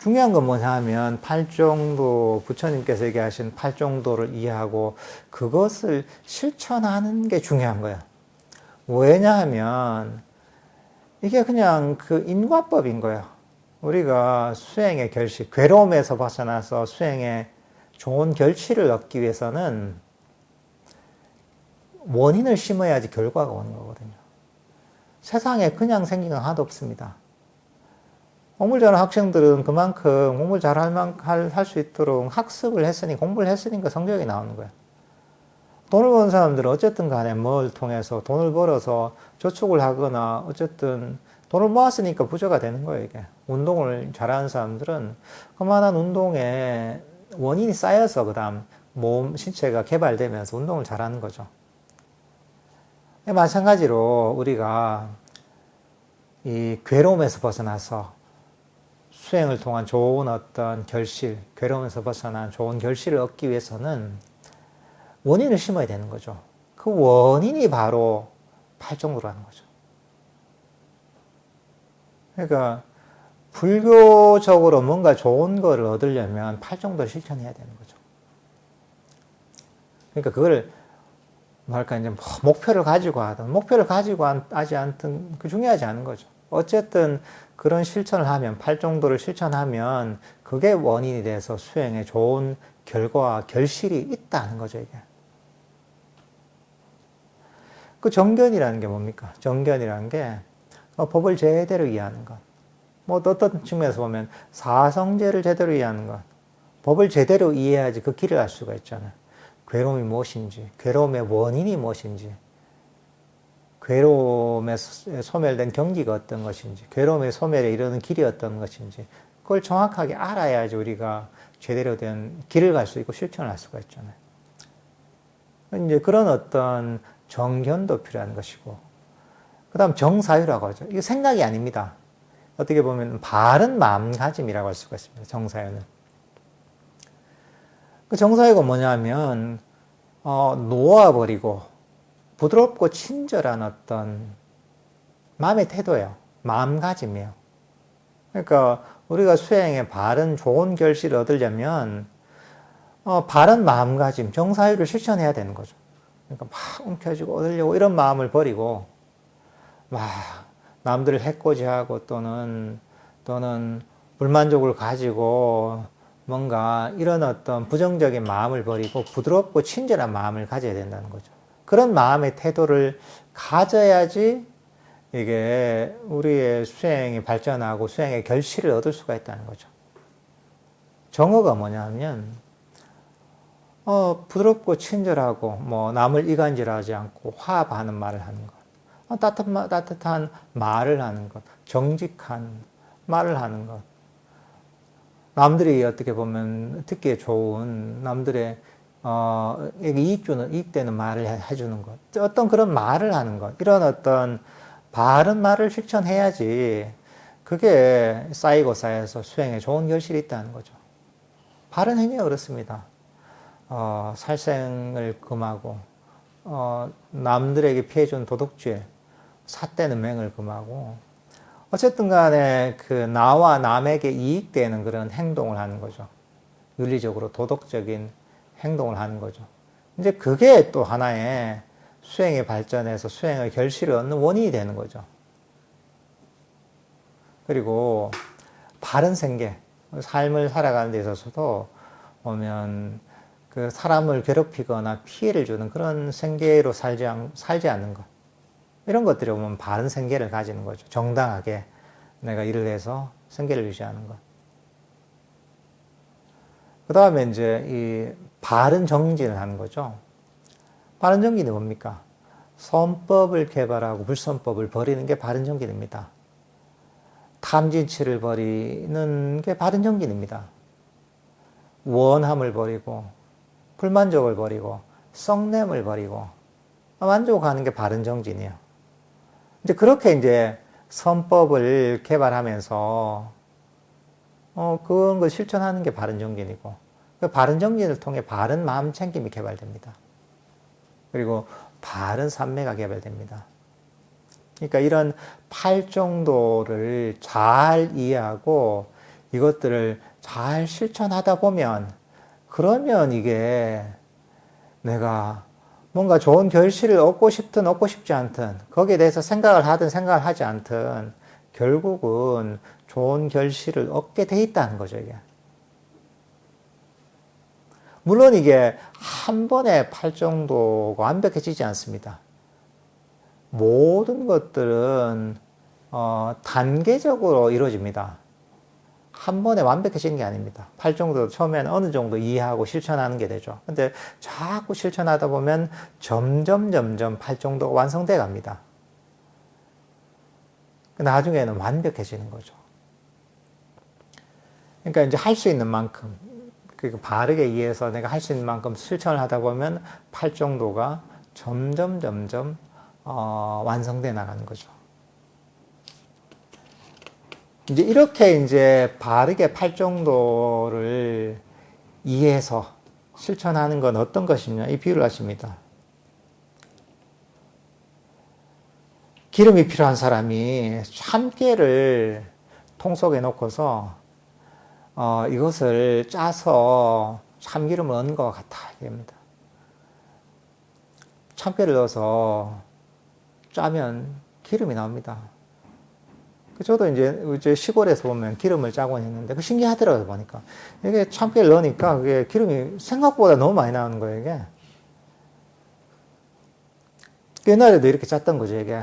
중요한 건 뭐냐 하면 팔정도, 부처님께서 얘기하신 팔정도를 이해하고 그것을 실천하는 게 중요한 거야. 왜냐하면 이게 그냥 그 인과법인 거야. 우리가 수행의 결실, 괴로움에서 벗어나서 수행의 좋은 결실을 얻기 위해서는 원인을 심어야지 결과가 오는 거거든요. 세상에 그냥 생긴 건 하나도 없습니다. 공부를 잘하는 학생들은 그만큼 공부를 잘 할 수 있도록 학습을 했으니, 공부를 했으니까 성적이 나오는 거야. 돈을 버는 사람들은 어쨌든 간에 뭘 통해서 돈을 벌어서 저축을 하거나 어쨌든 돈을 모았으니까 부자가 되는 거예요, 이게. 운동을 잘하는 사람들은 그만한 운동에 원인이 쌓여서 그 다음 몸, 신체가 개발되면서 운동을 잘하는 거죠. 마찬가지로 우리가 이 괴로움에서 벗어나서 수행을 통한 좋은 어떤 결실, 괴로움에서 벗어난 좋은 결실을 얻기 위해서는 원인을 심어야 되는 거죠. 그 원인이 바로 팔정도라는 거죠. 그러니까 불교적으로 뭔가 좋은 거를 얻으려면 팔정도를 실천해야 되는 거죠. 그러니까 그걸 뭐랄까 이제 목표를 가지고 하든 목표를 가지고 하지 않든 그 중요하지 않은 거죠. 어쨌든 그런 실천을 하면 팔정도를 실천하면 그게 원인이 돼서 수행에 좋은 결과와 결실이 있다는 거죠, 이게. 그 정견이라는 게 뭡니까? 정견이라는 게 법을 제대로 이해하는 것. 뭐 어떤 측면에서 보면 사성제를 제대로 이해하는 것. 법을 제대로 이해해야지 그 길을 알 수가 있잖아요. 괴로움이 무엇인지, 괴로움의 원인이 무엇인지, 괴로움에 소멸된 경기가 어떤 것인지, 괴로움의 소멸에 이르는 길이 어떤 것인지, 그걸 정확하게 알아야지 우리가 제대로 된 길을 갈 수 있고 실천을 할 수가 있잖아요. 이제 그런 어떤 정견도 필요한 것이고, 그 다음 정사유라고 하죠. 이게 생각이 아닙니다. 어떻게 보면 바른 마음가짐이라고 할 수가 있습니다. 정사유는. 그 정사유가 뭐냐면 놓아버리고 부드럽고 친절한 어떤 마음의 태도예요. 마음가짐이에요. 그러니까 우리가 수행에 바른 좋은 결실을 얻으려면 바른 마음가짐, 정사유를 실천해야 되는 거죠. 그러니까 막 움켜쥐고 얻으려고 이런 마음을 버리고 막 남들을 해코지하고 또는 불만족을 가지고 뭔가 이런 어떤 부정적인 마음을 버리고 부드럽고 친절한 마음을 가져야 된다는 거죠. 그런 마음의 태도를 가져야지 이게 우리의 수행이 발전하고 수행의 결실을 얻을 수가 있다는 거죠. 정어가 뭐냐면 부드럽고 친절하고 뭐 남을 이간질하지 않고 화합하는 말을 하는 것, 따뜻한 말을 하는 것, 정직한 말을 하는 것, 남들이 어떻게 보면 듣기에 좋은 남들의 이익되는 말을 해주는 것, 어떤 그런 말을 하는 것, 이런 어떤 바른 말을 실천해야지 그게 쌓이고 쌓여서 수행에 좋은 결실이 있다는 거죠. 바른 행위가 그렇습니다. 살생을 금하고 남들에게 피해준 도덕죄, 삿대는 맹을 금하고 어쨌든 간에 그 나와 남에게 이익되는 그런 행동을 하는 거죠. 윤리적으로 도덕적인 행동을 하는 거죠. 이제 그게 또 하나의 수행의 발전에서 수행의 결실을 얻는 원인이 되는 거죠. 그리고 바른 생계, 삶을 살아가는 데 있어서도 보면 그 사람을 괴롭히거나 피해를 주는 그런 생계로 살지 않는 것. 이런 것들이 보면 바른 생계를 가지는 거죠. 정당하게 내가 일을 해서 생계를 유지하는 것. 그 다음에 이제 이 바른 정진을 하는 거죠. 바른 정진이 뭡니까? 선법을 개발하고 불선법을 버리는 게 바른 정진입니다. 탐진치를 버리는 게 바른 정진입니다. 원함을 버리고 불만족을 버리고 썩냄을 버리고 만족하는 게 바른 정진이에요. 이제 그렇게 이제 선법을 개발하면서 그런 걸 실천하는 게 바른 정진이고 그 바른 정진을 통해 바른 마음 챙김이 개발됩니다. 그리고 바른 삼매가 개발됩니다. 그러니까 이런 팔정도를 잘 이해하고 이것들을 잘 실천하다 보면 그러면 이게 내가 뭔가 좋은 결실을 얻고 싶든 얻고 싶지 않든 거기에 대해서 생각을 하든 생각을 하지 않든 결국은 좋은 결실을 얻게 돼 있다는 거죠, 이게. 물론 이게 한 번에 팔정도가 완벽해지지 않습니다. 모든 것들은 단계적으로 이루어집니다. 한 번에 완벽해지는 게 아닙니다. 팔정도 처음에는 어느 정도 이해하고 실천하는 게 되죠. 근데 자꾸 실천하다 보면 점점 팔정도가 완성돼 갑니다. 나중에는 완벽해지는 거죠. 그러니까 이제 할 수 있는 만큼, 그러니까 바르게 이해해서 내가 할 수 있는 만큼 실천을 하다 보면 팔정도가 점점 완성돼 나가는 거죠. 이제 이렇게 이제 바르게 팔정도를 이해해서 실천하는 건 어떤 것이냐, 이 비유를 하십니다. 기름이 필요한 사람이 참깨를 통 속에 넣고서 이것을 짜서 참기름을 얻는 것 같아 이겁니다. 참깨를 넣어서 짜면 기름이 나옵니다. 저도 이제 시골에서 보면 기름을 짜곤 했는데 그 신기하더라고요, 보니까. 이게 참깨를 넣으니까 그게 기름이 생각보다 너무 많이 나오는 거예요, 이게. 옛날에도 이렇게 짰던 거죠, 이게.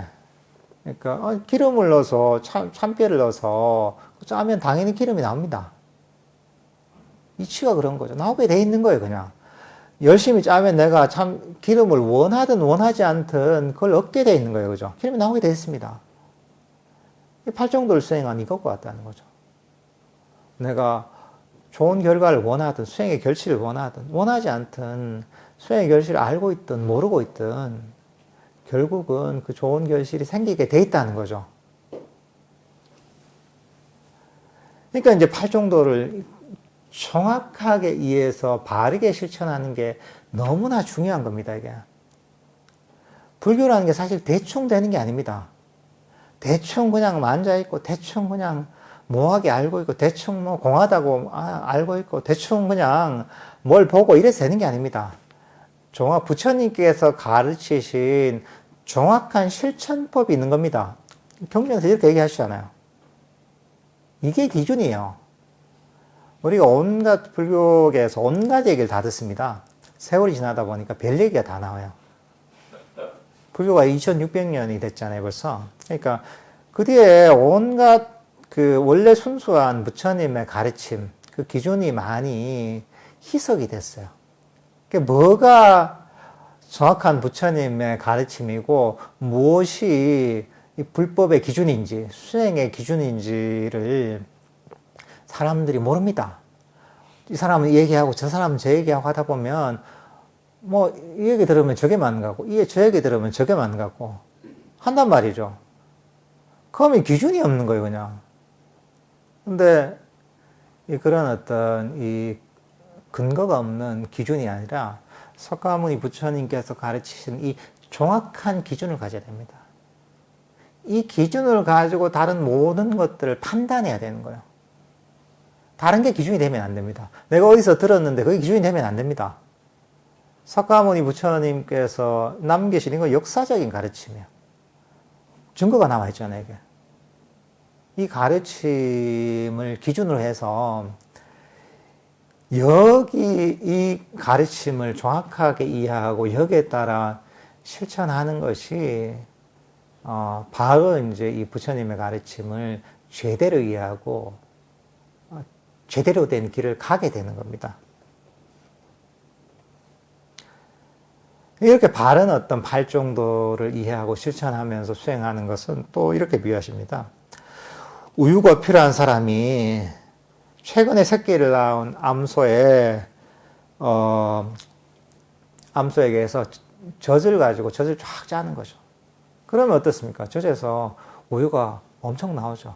그러니까 기름을 넣어서 참깨를 넣어서 짜면 당연히 기름이 나옵니다. 이치가 그런 거죠. 나오게 돼 있는 거예요, 그냥. 열심히 짜면 내가 참 기름을 원하든 원하지 않든 그걸 얻게 돼 있는 거예요, 그죠? 기름이 나오게 돼 있습니다. 팔정도를 수행한 이것과 같다는 거죠. 내가 좋은 결과를 원하든 수행의 결실을 원하든 원하지 않든 수행의 결실을 알고 있든 모르고 있든 결국은 그 좋은 결실이 생기게 돼 있다는 거죠. 그러니까 이제 팔정도를 정확하게 이해해서 바르게 실천하는 게 너무나 중요한 겁니다, 이게. 불교라는 게 사실 대충 되는 게 아닙니다. 대충 그냥 앉아있고, 대충 그냥 모호하게 알고 있고, 대충 뭐 공하다고 알고 있고, 대충 그냥 뭘 보고 이래서 되는 게 아닙니다. 부처님께서 가르치신 정확한 실천법이 있는 겁니다. 경전에서 이렇게 얘기하시잖아요. 이게 기준이에요. 우리가 온갖 불교계에서 온갖 얘기를 다 듣습니다. 세월이 지나다 보니까 별 얘기가 다 나와요. 불교가 2600년이 됐잖아요, 벌써. 그러니까 그 뒤에 온갖 그 원래 순수한 부처님의 가르침, 그 기준이 많이 희석이 됐어요. 그게 뭐가 정확한 부처님의 가르침이고 무엇이 이 불법의 기준인지, 수행의 기준인지를 사람들이 모릅니다. 이 사람은 이 얘기하고 저 사람은 저 얘기하고 하다 보면 뭐 이 얘기 들으면 저게 맞는 것 같고 저 얘기 들으면 저게 맞는 것 같고 한단 말이죠. 그러면 기준이 없는 거예요, 그냥. 근데 그런 어떤 이 근거가 없는 기준이 아니라 석가모니 부처님께서 가르치신 이 정확한 기준을 가져야 됩니다. 이 기준을 가지고 다른 모든 것들을 판단해야 되는 거예요. 다른 게 기준이 되면 안 됩니다. 내가 어디서 들었는데 그게 기준이 되면 안 됩니다. 석가모니 부처님께서 남기신 건 역사적인 가르침이에요. 증거가 남아있잖아요, 이게. 이 가르침을 기준으로 해서 여기 이 가르침을 정확하게 이해하고 여기에 따라 실천하는 것이 바로 이제 이 부처님의 가르침을 제대로 이해하고 제대로 된 길을 가게 되는 겁니다. 이렇게 바른 어떤 발정도를 이해하고 실천하면서 수행하는 것은 또 이렇게 비유하십니다. 우유가 필요한 사람이 최근에 새끼를 낳은 암소에게서 젖을 가지고 젖을 쫙 짜는 거죠. 그러면 어떻습니까? 젖에서 우유가 엄청 나오죠.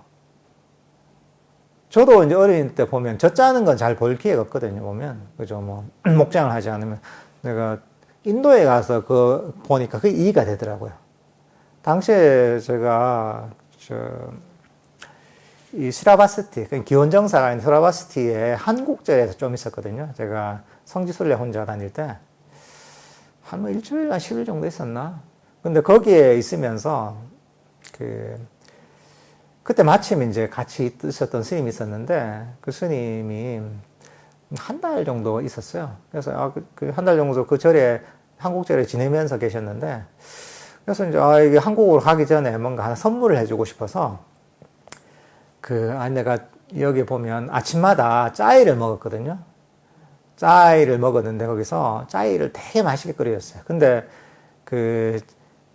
저도 이제 어릴 때 보면 젖 짜는 건 잘 볼 기회가 없거든요. 보면 그죠? 뭐 목장을 하지 않으면 내가 인도에 가서 보니까 그게 이해가 되더라고요. 당시에 제가 이 스라바스티, 기원정사가 아닌 스라바스티에 한국절에서 좀 있었거든요. 제가 성지순례 혼자 다닐 때 한 뭐 일주일, 한 10일 정도 있었나? 근데 거기에 있으면서 그때 마침 이제 같이 있었던 스님이 있었는데 그 스님이 한 달 정도 있었어요. 그래서 한 달 정도 그 절에 한국 절에 지내면서 계셨는데 그래서 이제 이게 한국으로 가기 전에 뭔가 하나 선물을 해주고 싶어서 내가 여기 보면 아침마다 짜이를 먹었거든요. 짜이를 먹었는데 거기서 짜이를 되게 맛있게 끓여줬어요. 근데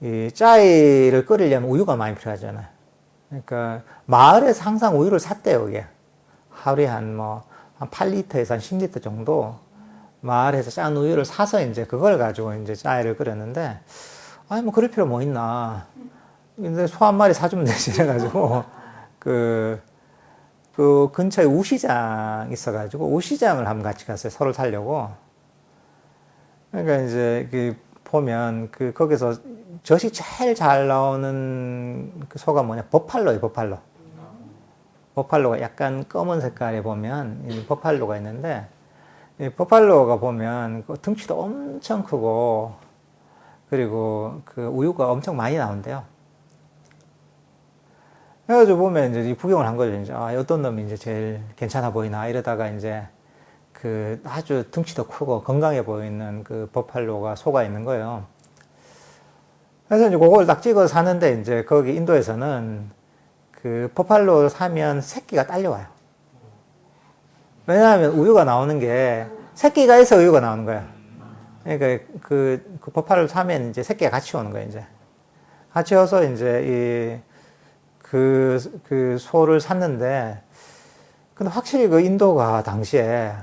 이 짜이를 끓이려면 우유가 많이 필요하잖아요. 그러니까 마을에서 항상 우유를 샀대요, 이게. 하루에 한 8리터에서 한 10리터 정도 마을에서 짠 우유를 사서 이제 그걸 가지고 이제 짜이를 끓였는데, 뭐 그럴 필요 뭐 있나. 근데 소 한 마리 사주면 되지. 이래가지고, 그 근처에 우시장 있어가지고, 우시장을 한번 같이 갔어요. 소를 사려고. 그러니까 이제 보면 거기서 젖이 제일 잘 나오는 그 소가 뭐냐? 버팔로예요, 버팔로. 버팔로가 약간 검은 색깔에 보면 이 버팔로가 있는데 이 버팔로가 보면 등치도 엄청 크고 그리고 그 우유가 엄청 많이 나온대요. 그래가지고 보면 이제 이 구경을 한 거죠. 이제 어떤 놈이 이제 제일 괜찮아 보이나 이러다가 이제 아주 등치도 크고 건강해 보이는 그 버팔로가 소가 있는 거예요. 그래서 이제 그걸 딱 찍어서 사는데 이제 거기 인도에서는 그 버팔로를 사면 새끼가 딸려와요. 왜냐하면 우유가 나오는 게 새끼가 있어 우유가 나오는 거야. 그러니까 그 버팔로를 사면 이제 새끼가 같이 오는 거야, 이제. 같이 와서 이제 그 소를 샀는데 근데 확실히 그 인도가 당시에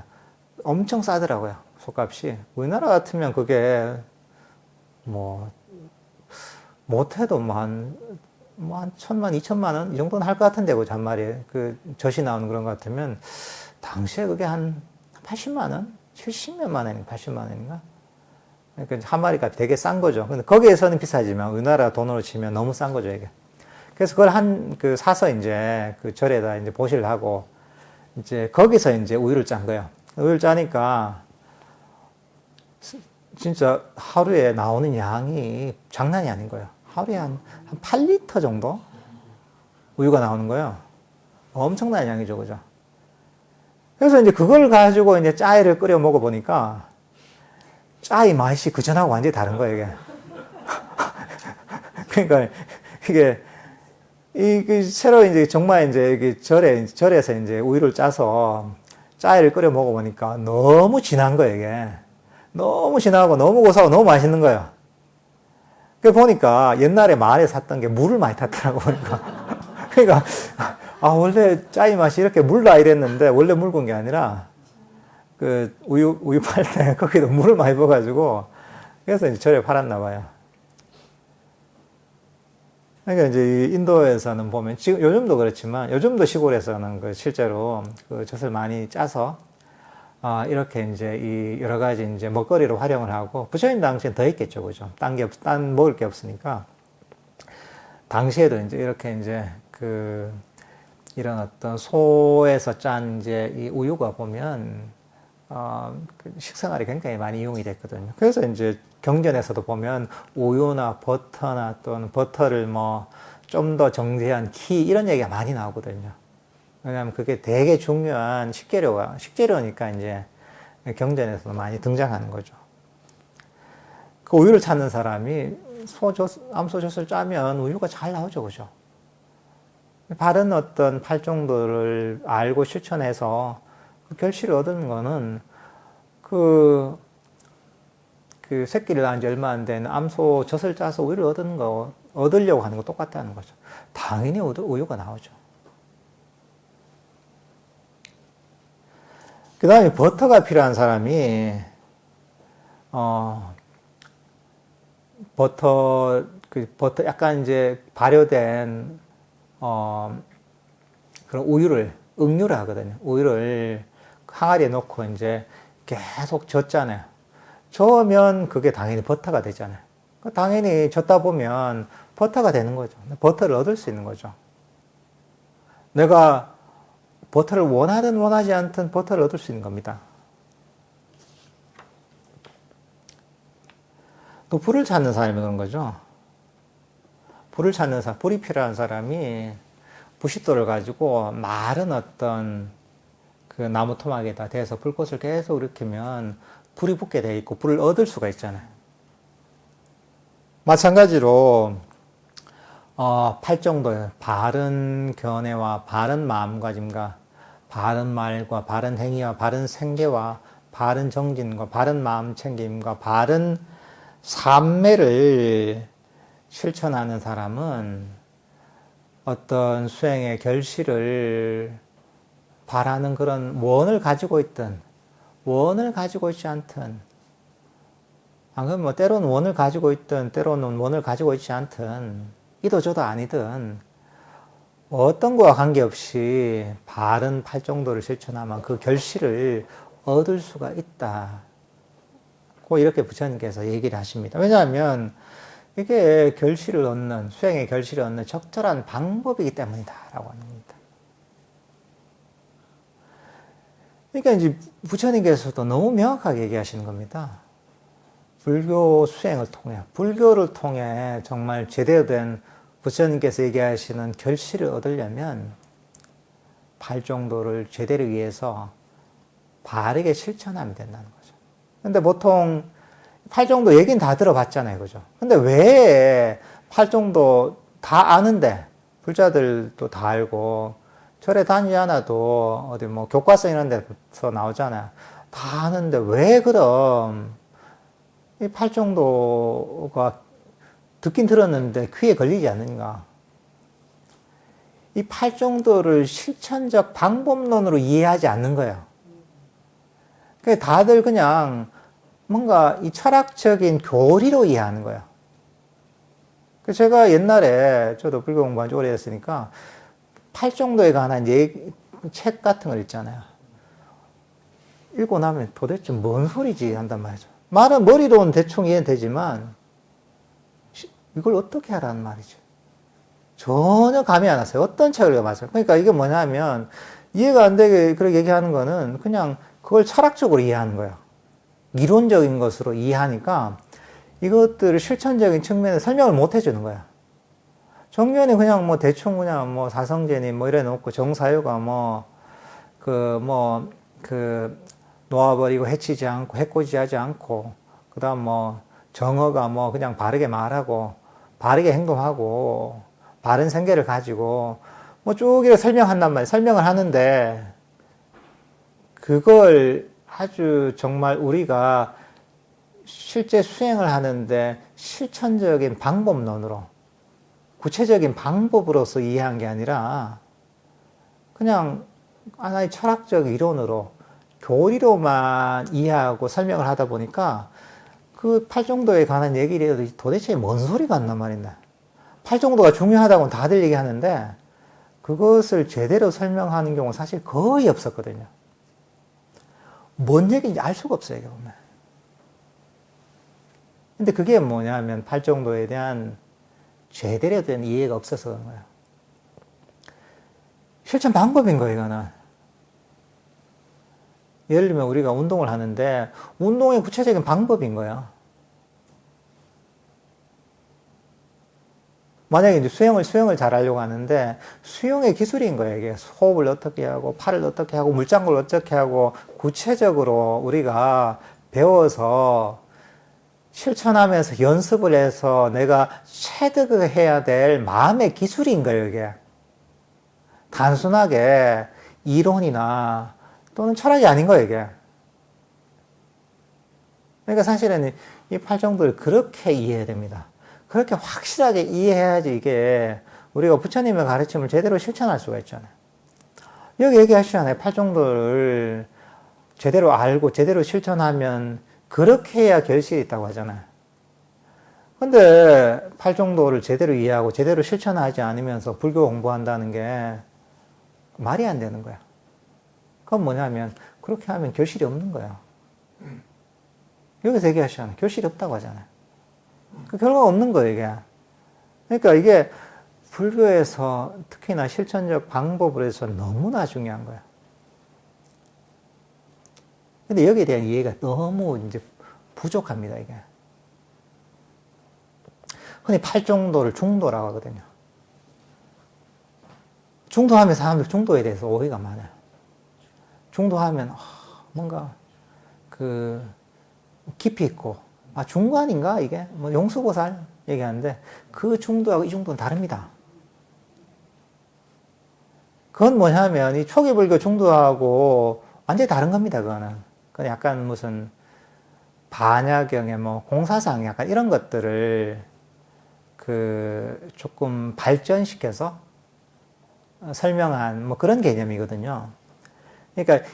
엄청 싸더라고요. 소값이. 우리나라 같으면 그게 못해도 한 1,000만, 2,000만 원? 이 정도는 할 것 같은데, 그 잔말이. 젖이 나오는 그런 것 같으면, 당시에 그게 한 80만 원? 70몇만 원인가? 80만 원인가? 그러니까 한 마리 값이 되게 싼 거죠. 근데 거기에서는 비싸지만, 우리나라 돈으로 치면 너무 싼 거죠, 이게. 그래서 그걸 사서 이제 그 절에다 이제 보시를 하고, 이제 거기서 이제 우유를 짠 거예요. 우유를 짜니까, 진짜 하루에 나오는 양이 장난이 아닌 거예요. 하루에 한 8리터 정도 우유가 나오는 거예요. 엄청난 양이죠, 그죠? 그래서 이제 그걸 가지고 이제 짜이를 끓여 먹어보니까 짜이 맛이 그전하고 완전히 다른 거예요, 이게. 그러니까 이게 새로 이제 정말 이제 이게 절에서 이제 우유를 짜서 짜이를 끓여 먹어보니까 너무 진한 거예요, 이게. 너무 진하고 너무 고소하고 너무 맛있는 거예요. 그 보니까 옛날에 마을에 샀던 게 물을 많이 탔더라고, 보니까. 그러니까, 원래 짜이 맛이 이렇게 물다 이랬는데, 원래 물 본 게 아니라, 우유 팔 때 거기도 물을 많이 부어가지고, 그래서 이제 절에 팔았나 봐요. 그러니까 이제 인도에서는 보면, 지금 요즘도 그렇지만, 요즘도 시골에서는 실제로 젖을 많이 짜서, 이렇게 이제 이 여러 가지 이제 먹거리로 활용을 하고, 부처님 당시엔 더 있겠죠, 그죠? 딴 먹을 게 없으니까. 당시에도 이제 이렇게 이제 이런 어떤 소에서 짠 이제 이 우유가 보면, 식생활이 굉장히 많이 이용이 됐거든요. 그래서 이제 경전에서도 보면 우유나 버터나 또는 버터를 좀 더 정제한 키 이런 얘기가 많이 나오거든요. 왜냐하면 그게 되게 중요한 식재료니까 이제 경전에서도 많이 등장하는 거죠. 그 우유를 찾는 사람이 암소젖을 짜면 우유가 잘 나오죠, 그죠? 바른 어떤 팔정도를 알고 실천해서 그 결실을 얻는 거는 그 새끼를 낳은 지 얼마 안 된 암소젖을 짜서 우유를 얻으려고 하는 거 똑같다는 거죠. 당연히 우유가 나오죠. 그 다음에 버터가 필요한 사람이, 버터 약간 이제 발효된, 그런 응유를 하거든요. 우유를 항아리에 넣고 이제 계속 젓잖아요. 저으면 그게 당연히 버터가 되잖아요. 당연히 젓다 보면 버터가 되는 거죠. 버터를 얻을 수 있는 거죠. 내가 버터를 원하든 원하지 않든 버터를 얻을 수 있는 겁니다. 또 불을 찾는 사람이 그런 거죠. 불이 필요한 사람이 부싯돌을 가지고 마른 어떤 그 나무 토막에다 대서 불꽃을 계속 일으키면 불이 붙게 돼 있고 불을 얻을 수가 있잖아요. 마찬가지로 팔정도의 바른 견해와 바른 마음가짐과 바른 말과 바른 행위와 바른 생계와 바른 정진과 바른 마음 챙김과 바른 삶매를 실천하는 사람은 어떤 수행의 결실을 바라는 그런 원을 가지고 있든 원을 가지고 있지 않든, 안 그러면 뭐 때로는 원을 가지고 있든 때로는 원을 가지고 있지 않든 이도저도 아니든 어떤 거와 관계없이 바른 팔정도를 실천하면 그 결실을 얻을 수가 있다. 이렇게 부처님께서 얘기를 하십니다. 왜냐하면 이게 수행의 결실을 얻는 적절한 방법이기 때문이다. 라고 하는 겁니다. 그러니까 이제 부처님께서도 너무 명확하게 얘기하시는 겁니다. 불교 수행을 통해, 불교를 통해 정말 제대로 된 부처님께서 얘기하시는 결실을 얻으려면 팔정도를 제대로 위해서 바르게 실천하면 된다는 거죠. 근데 보통 팔정도 얘기는 다 들어봤잖아요. 그죠? 근데 왜 팔정도 다 아는데, 불자들도 다 알고, 절에 다니지 않아도 어디 뭐 교과서 이런 데서 나오잖아요. 다 아는데 왜 그럼 이 팔정도가 듣긴 들었는데 귀에 걸리지 않는가? 이 팔정도를 실천적 방법론으로 이해하지 않는 거예요. 그러니까 다들 그냥 뭔가 이 철학적인 교리로 이해하는 거예요. 제가 옛날에 저도 불교 공부한 지 오래됐으니까 팔정도에 관한 책 같은 걸 읽잖아요. 읽고 나면 도대체 뭔 소리지 한단 말이죠. 말은 머리로는 대충 이해되지만 이걸 어떻게 하라는 말이죠. 전혀 감이 안 왔어요. 어떤 책을 읽어봤어요. 그러니까 이게 뭐냐면 이해가 안 되게 그렇게 얘기하는 거는 그냥 그걸 철학적으로 이해하는 거예요. 이론적인 것으로 이해하니까 이것들을 실천적인 측면에 설명을 못 해주는 거야. 정면에 그냥 뭐 대충 그냥 뭐 사성제니 뭐 이래 놓고 정사유가 놓아버리고 해치지 않고 해코지하지 않고 그다음 뭐 정어가 뭐 그냥 바르게 말하고 바르게 행동하고 바른 생계를 가지고 뭐 쭉 이렇게 설명한단 말이에요. 설명을 하는데 그걸 아주 정말 우리가 실제 수행을 하는데 실천적인 방법론으로 구체적인 방법으로서 이해한 게 아니라 그냥 하나의 철학적 이론으로 교리로만 이해하고 설명을 하다 보니까 그 팔정도에 관한 얘기를 도대체 뭔 소리가 안 난 말인데 팔정도가 중요하다고 다들 얘기하는데 그것을 제대로 설명하는 경우는 사실 거의 없었거든요. 뭔 얘기인지 알 수가 없어요, 이게 보면. 근데 그게 뭐냐면 팔정도에 대한 제대로 된 이해가 없어서 그런 거예요. 실천 방법인 거예요, 이거는. 예를 들면 우리가 운동을 하는데 운동의 구체적인 방법인 거예요. 만약에 이제 수영을 잘 하려고 하는데 수영의 기술인 거예요. 이게 호흡을 어떻게 하고 팔을 어떻게 하고 물장구를 어떻게 하고 구체적으로 우리가 배워서 실천하면서 연습을 해서 내가 체득해야 될 마음의 기술인 거예요, 이게. 단순하게 이론이나 또는 철학이 아닌 거예요, 이게. 그러니까 사실은 이 팔정도를 그렇게 이해해야 됩니다. 그렇게 확실하게 이해해야지 이게 우리가 부처님의 가르침을 제대로 실천할 수가 있잖아요. 여기 얘기하시잖아요. 팔정도를 제대로 알고 제대로 실천하면 그렇게 해야 결실이 있다고 하잖아요. 근데 팔정도를 제대로 이해하고 제대로 실천하지 않으면서 불교 공부한다는 게 말이 안 되는 거야. 그건 뭐냐면 그렇게 하면 결실이 없는 거야. 여기서 얘기하시잖아요. 결실이 없다고 하잖아요. 그 결과가 없는 거예요, 이게. 그러니까 이게 불교에서 특히나 실천적 방법으로 해서 너무나 중요한 거야. 근데 여기에 대한 이해가 너무 이제 부족합니다, 이게. 흔히 팔정도를 중도라고 하거든요. 중도하면 사람들 중도에 대해서 오해가 많아요. 중도하면 뭔가 깊이 있고 중간인가 이게 뭐 용수보살 얘기하는데 그 중도하고 이 중도는 다릅니다. 그건 뭐냐면 이 초기 불교 중도하고 완전히 다른 겁니다. 그건 약간 무슨 반야경의 뭐 공사상 약간 이런 것들을 조금 발전시켜서 설명한 뭐 그런 개념이거든요. 그러니까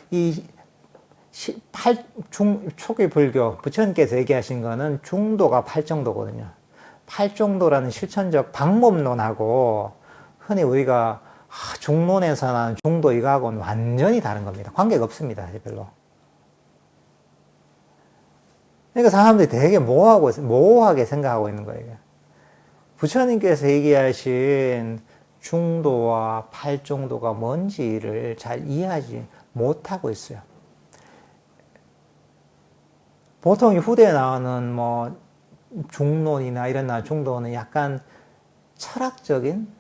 초기 불교, 부처님께서 얘기하신 거는 중도가 팔정도거든요. 팔정도라는 실천적 방법론하고 흔히 우리가 중론에서 나는 중도 이거하고는 완전히 다른 겁니다. 관계가 없습니다. 별로. 그러니까 사람들이 되게 모호하게 생각하고 있는 거예요. 부처님께서 얘기하신 중도와 팔정도가 뭔지를 잘 이해하지 못하고 있어요. 보통 후대에 나오는 뭐 중론이나 이런 중도는 약간 철학적인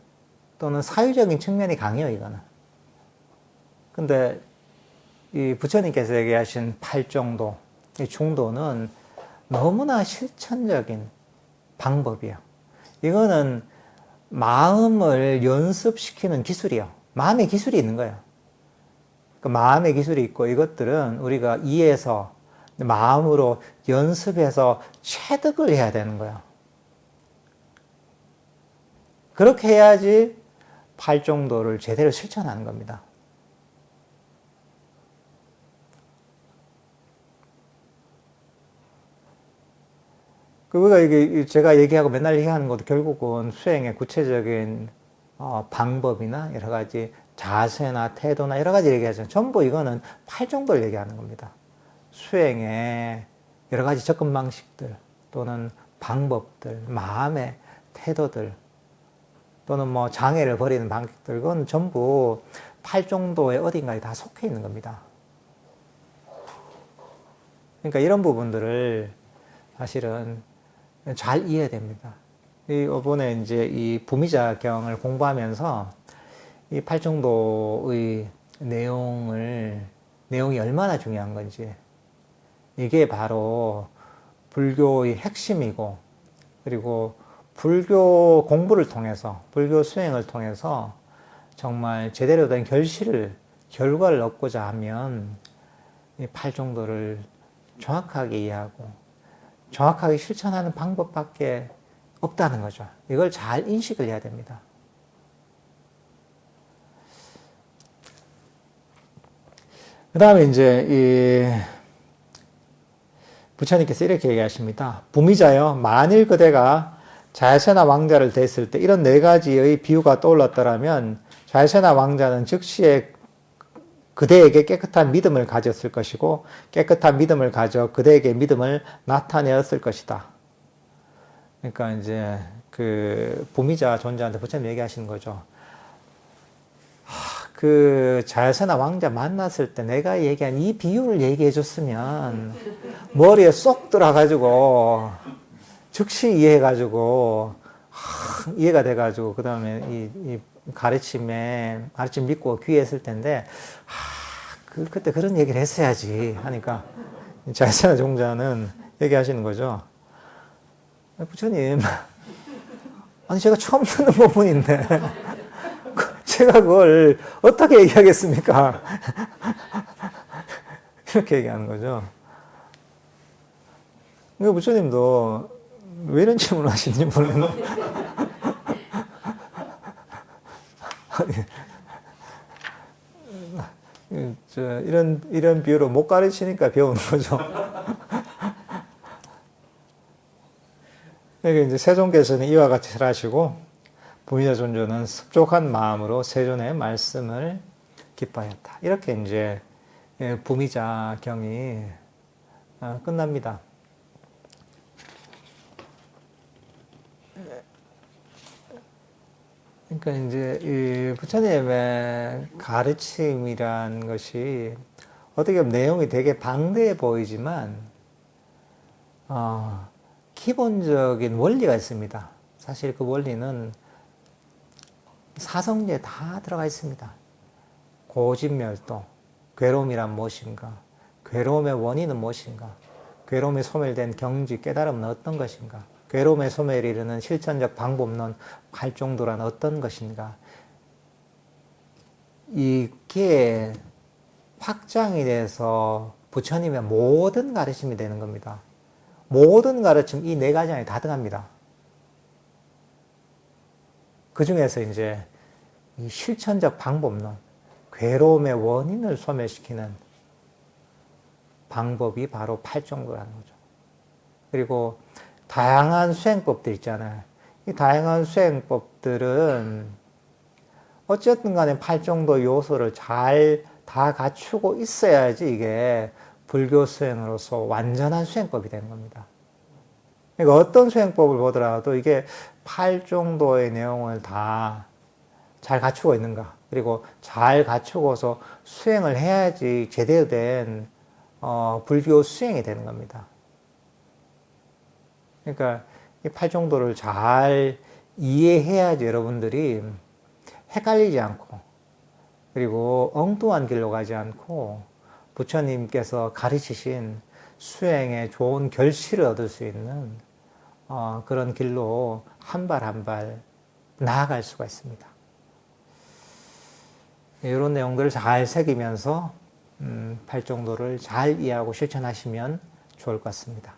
또는 사유적인 측면이 강해요, 이거는. 근데 이 부처님께서 얘기하신 팔정도, 이 중도는 너무나 실천적인 방법이에요. 이거는 마음을 연습시키는 기술이에요. 마음의 기술이 있는 거예요. 그 마음의 기술이 있고 이것들은 우리가 이해해서 마음으로 연습해서 체득을 해야 되는 거예요. 그렇게 해야지 팔정도를 제대로 실천하는 겁니다. 그거가 이게 제가 얘기하고 맨날 얘기하는 것도 결국은 수행의 구체적인 방법이나 여러 가지 자세나 태도나 여러 가지 얘기하잖아요. 전부 이거는 팔정도를 얘기하는 겁니다. 수행의 여러 가지 접근 방식들 또는 방법들, 마음의 태도들 또는 뭐 장애를 버리는 방식들, 그건 전부 팔정도의 어딘가에 다 속해 있는 겁니다. 그러니까 이런 부분들을 사실은 잘 이해해야 됩니다. 이번에 이제 이 부미자경을 공부하면서 이 팔정도의 내용이 얼마나 중요한 건지, 이게 바로 불교의 핵심이고, 그리고 불교 공부를 통해서, 불교 수행을 통해서 정말 제대로 된 결과를 얻고자 하면 이 팔정도를 정확하게 이해하고 정확하게 실천하는 방법밖에 없다는 거죠. 이걸 잘 인식을 해야 됩니다. 그 다음에 이제 부처님께서 이렇게 얘기하십니다. 부미자여, 만일 그대가 자야세나 왕자를 댔을 때 이런 네 가지의 비유가 떠올랐더라면 자야세나 왕자는 즉시에 그대에게 깨끗한 믿음을 가졌을 것이고 깨끗한 믿음을 가져 그대에게 믿음을 나타내었을 것이다. 그러니까 이제 그 부미자 존재한테 부처님 얘기하시는 거죠. 그 자야세나 왕자 만났을 때 내가 얘기한 이 비유를 얘기해 줬으면 머리에 쏙 들어가지고 즉시 이해해가지고 이해가 돼가지고 그 다음에 이 가르침 믿고 귀했을 텐데 그때 그런 얘기를 했어야지 하니까 자이사나 종자는 얘기하시는 거죠. 부처님, 아니 제가 처음 듣는 부분인데 제가 그걸 어떻게 얘기하겠습니까? 이렇게 얘기하는 거죠. 그러니까 부처님도 왜 이런 질문을 하시는지 모르겠는데 이런 비유로 못 가르치니까 배우는 거죠. 그러니까 이제 세존께서는 이와 같이 하시고 부미자 존조는 습족한 마음으로 세존의 말씀을 기뻐하였다. 이렇게 이제 부미자 경이 끝납니다. 그러니까 이제 이 부처님의 가르침이란 것이 어떻게 보면 내용이 되게 방대해 보이지만 기본적인 원리가 있습니다. 사실 그 원리는 사성제에 다 들어가 있습니다. 고집멸도, 괴로움이란 무엇인가? 괴로움의 원인은 무엇인가? 괴로움에 소멸된 경지, 깨달음은 어떤 것인가? 괴로움의 소멸에 이르는 실천적 방법론, 활종도란 어떤 것인가? 이게 확장이 돼서 부처님의 모든 가르침이 되는 겁니다. 모든 가르침 이 네 가지 안에 다 들어갑니다. 그 중에서 이제 이 실천적 방법론, 괴로움의 원인을 소멸시키는 방법이 바로 팔정도라는 거죠. 그리고 다양한 수행법들 있잖아요. 이 다양한 수행법들은 어쨌든 간에 팔정도 요소를 잘 다 갖추고 있어야지 이게 불교 수행으로서 완전한 수행법이 되는 겁니다. 그러니까 어떤 수행법을 보더라도 이게 8정도의 내용을 다 잘 갖추고 있는가, 그리고 잘 갖추고서 수행을 해야지 제대로 된 불교 수행이 되는 겁니다. 그러니까 이 8정도를 잘 이해해야지 여러분들이 헷갈리지 않고, 그리고 엉뚱한 길로 가지 않고 부처님께서 가르치신 수행에 좋은 결실을 얻을 수 있는 그런 길로 한 발 한 발 나아갈 수가 있습니다. 이런 내용들을 잘 새기면서 8정도를 잘 이해하고 실천하시면 좋을 것 같습니다.